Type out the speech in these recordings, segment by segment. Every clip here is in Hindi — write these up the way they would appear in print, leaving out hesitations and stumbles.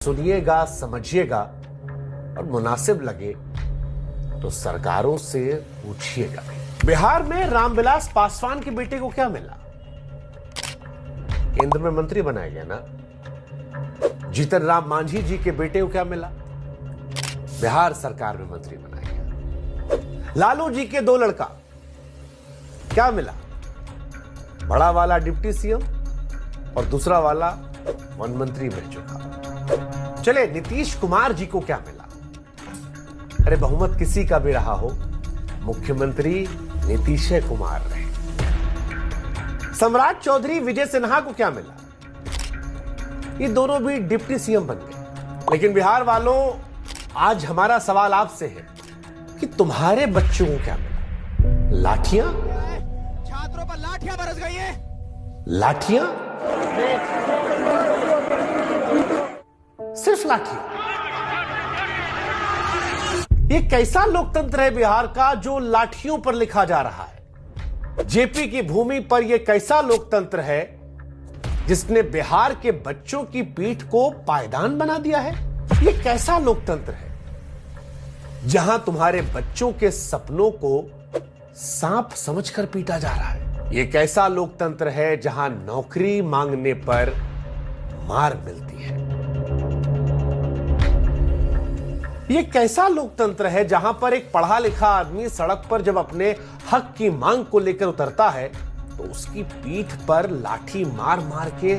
सुनिएगा, समझिएगा और मुनासिब लगे तो सरकारों से पूछिएगा। बिहार में रामविलास पासवान के बेटे को क्या मिला? केंद्र में मंत्री बनाया गया ना। जीतन राम मांझी जी के बेटे को क्या मिला? बिहार सरकार में मंत्री बनाया गया। लालू जी के 2 लड़का क्या मिला? बड़ा वाला डिप्टी सीएम और दूसरा वाला वन मंत्री बन चुका। चले, नीतीश कुमार जी को क्या मिला? अरे बहुमत किसी का भी रहा हो, मुख्यमंत्री नीतीश कुमार रहे। सम्राट चौधरी विजय सिन्हा को क्या मिला? ये दोनों भी डिप्टी सीएम बन गए। लेकिन बिहार वालों, आज हमारा सवाल आपसे है कि तुम्हारे बच्चों को क्या मिला? लाठियां? छात्रों पर लाठियां बरस गई है। लाठियां? सिर्फ लाठियां? ये कैसा लोकतंत्र है बिहार का जो लाठियों पर लिखा जा रहा है? जेपी की भूमि पर यह कैसा लोकतंत्र है जिसने बिहार के बच्चों की पीठ को पायदान बना दिया है? यह कैसा लोकतंत्र है जहां तुम्हारे बच्चों के सपनों को सांप समझकर पीटा जा रहा है? यह कैसा लोकतंत्र है जहां नौकरी मांगने पर मार मिलती है? यह कैसा लोकतंत्र है जहां पर एक पढ़ा लिखा आदमी सड़क पर जब अपने हक की मांग को लेकर उतरता है तो उसकी पीठ पर लाठी मार मार के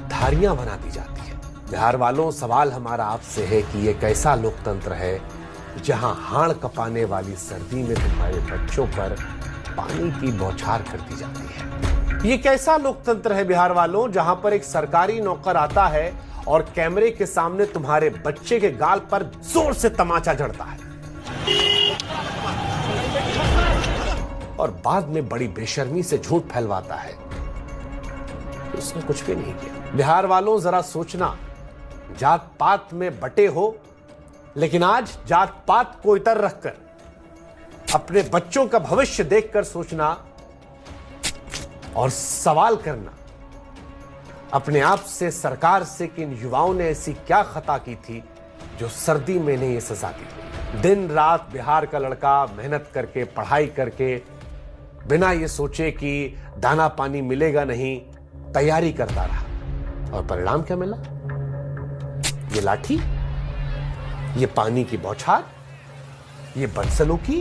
धारियां बना दी जाती है? बिहार वालों, सवाल हमारा आपसे है कि यह कैसा लोकतंत्र है जहां हाड़ कपाने वाली सर्दी में तुम्हारे बच्चों पर पानी की बौछार कर दी जाती है? यह कैसा लोकतंत्र है बिहार वालों जहां पर एक सरकारी नौकर आता है और कैमरे के सामने तुम्हारे बच्चे के गाल पर जोर से तमाचा जड़ता है और बाद में बड़ी बेशर्मी से झूठ फैलवाता है कि उसने कुछ भी नहीं किया? बिहार वालों, जरा सोचना, जात पात में बटे हो लेकिन आज जात पात को इतर रखकर अपने बच्चों का भविष्य देखकर सोचना और सवाल करना अपने आप से, सरकार से कि इन युवाओं ने ऐसी क्या खता की थी जो सर्दी में इन्हें यह सजा दी। दिन रात बिहार का लड़का मेहनत करके, पढ़ाई करके, बिना ये सोचे कि दाना पानी मिलेगा नहीं, तैयारी करता रहा और परिणाम क्या मिला? ये लाठी, ये पानी की बौछार, ये बदसलूकी,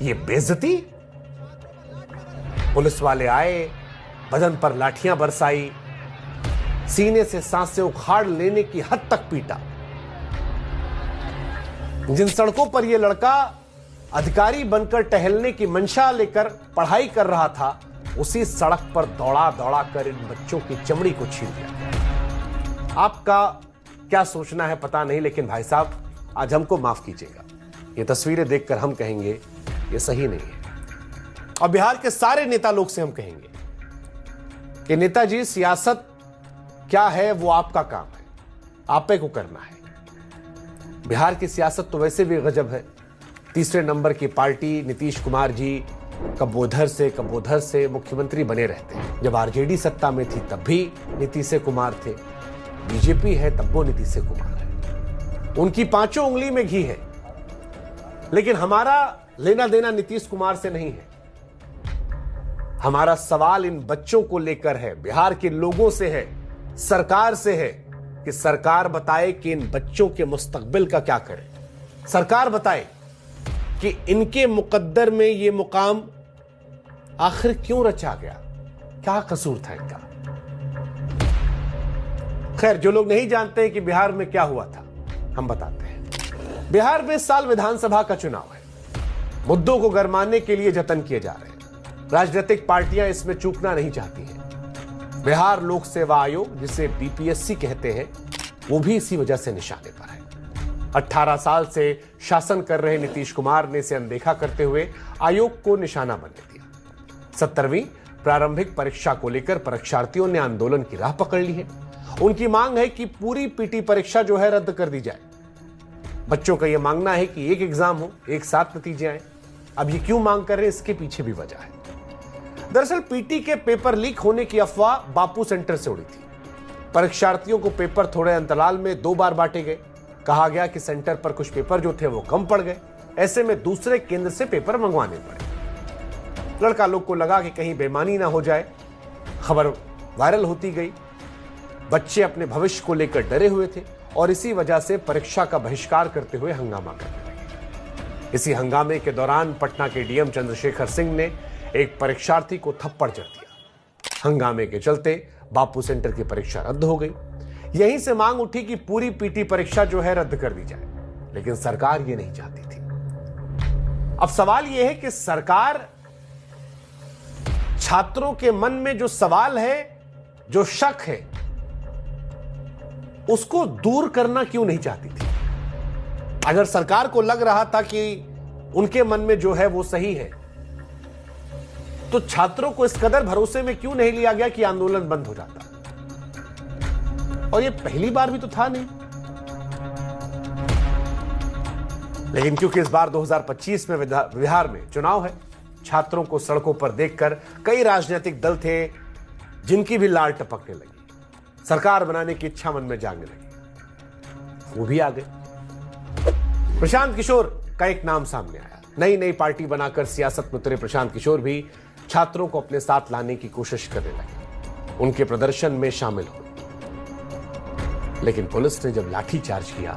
ये बेइज्जती। पुलिस वाले आए, बदन पर लाठियां बरसाई, सीने से सांसें उखाड़ लेने की हद तक पीटा। जिन सड़कों पर यह लड़का अधिकारी बनकर टहलने की मंशा लेकर पढ़ाई कर रहा था, उसी सड़क पर दौड़ा दौड़ा कर इन बच्चों की चमड़ी को छीन लिया। आपका क्या सोचना है पता नहीं, लेकिन भाई साहब आज हमको माफ कीजिएगा, ये तस्वीरें देखकर हम कहेंगे ये सही नहीं है। और बिहार के सारे नेता लोग से हम कहेंगे कि नेताजी, सियासत क्या है वो आपका काम है, आपे को करना है। बिहार की सियासत तो वैसे भी गजब है। तीसरे नंबर की पार्टी नीतीश कुमार जी कब उधर से मुख्यमंत्री बने रहते हैं। जब आरजेडी सत्ता में थी तब भी नीतीश कुमार थे, बीजेपी है तब वो नीतीश कुमार है, उनकी पांचों उंगली में घी है। लेकिन हमारा लेना देना नीतीश कुमार से नहीं है। हमारा सवाल इन बच्चों को लेकर है, बिहार के लोगों से है, सरकार से है कि सरकार बताए कि इन बच्चों के मुस्तकबिल का क्या करे। सरकार बताए कि इनके मुकद्दर में यह मुकाम आखिर क्यों रचा गया, क्या कसूर था इनका। खैर, जो लोग नहीं जानते कि बिहार में क्या हुआ था, हम बताते हैं। बिहार में इस साल विधानसभा का चुनाव है। मुद्दों को गरमाने के लिए जतन किए जा रहे हैं। राजनीतिक पार्टियां इसमें चूकना नहीं चाहती हैं। बिहार लोक सेवा आयोग, जिसे बीपीएससी कहते हैं, वो भी इसी वजह से निशाने पर है। 18 साल से शासन कर रहे नीतीश कुमार ने इसे अनदेखा करते हुए आयोग को निशाना बनने दिया। 70वीं प्रारंभिक परीक्षा को लेकर परीक्षार्थियों ने आंदोलन की राह पकड़ ली है। उनकी मांग है कि पूरी पीटी परीक्षा जो है रद्द कर दी जाए। बच्चों का यह मांगना है कि एक एग्जाम हो, एक साथ नतीजे आए। अब ये क्यों मांग कर रहे हैं, इसके पीछे भी वजह है। दरअसल पीटी के पेपर लीक होने की अफवाह बापू सेंटर से उड़ी थी। परीक्षार्थियों को पेपर थोड़े अंतराल में 2 बार बांटे गए। कहा गया कि सेंटर पर कुछ पेपर जो थे वो कम पड़ गए, ऐसे में दूसरे केंद्र से पेपर मंगवाने पड़े। लड़का लोग को लगा कि कहीं बेईमानी ना हो जाए। खबर वायरल होती गई। बच्चे अपने भविष्य को लेकर डरे हुए थे और इसी वजह से परीक्षा का बहिष्कार करते हुए हंगामा करने लगे। इसी हंगामे के दौरान पटना के डीएम चंद्रशेखर सिंह ने एक परीक्षार्थी को थप्पड़ जड़ दिया। हंगामे के चलते बापू सेंटर की परीक्षा रद्द हो गई। यहीं से मांग उठी कि पूरी पीटी परीक्षा जो है रद्द कर दी जाए, लेकिन सरकार ये नहीं चाहती थी। अब सवाल यह है कि सरकार छात्रों के मन में जो सवाल है, जो शक है, उसको दूर करना क्यों नहीं चाहती थी? अगर सरकार को लग रहा था कि उनके मन में जो है वो सही है, तो छात्रों को इस कदर भरोसे में क्यों नहीं लिया गया कि आंदोलन बंद हो जाता? और ये पहली बार भी तो था नहीं। लेकिन क्योंकि इस बार 2025 में बिहार में चुनाव है, छात्रों को सड़कों पर देखकर कई राजनीतिक दल थे जिनकी भी लाल टपकने लगी। सरकार बनाने की इच्छा मन में जागने लगी। वो भी आ गए। प्रशांत किशोर का एक नाम सामने आया। नई नई पार्टी बनाकर सियासत में उतरे प्रशांत किशोर भी छात्रों को अपने साथ लाने की कोशिश करने लगे, उनके प्रदर्शन में शामिल हुए। लेकिन पुलिस ने जब लाठीचार्ज किया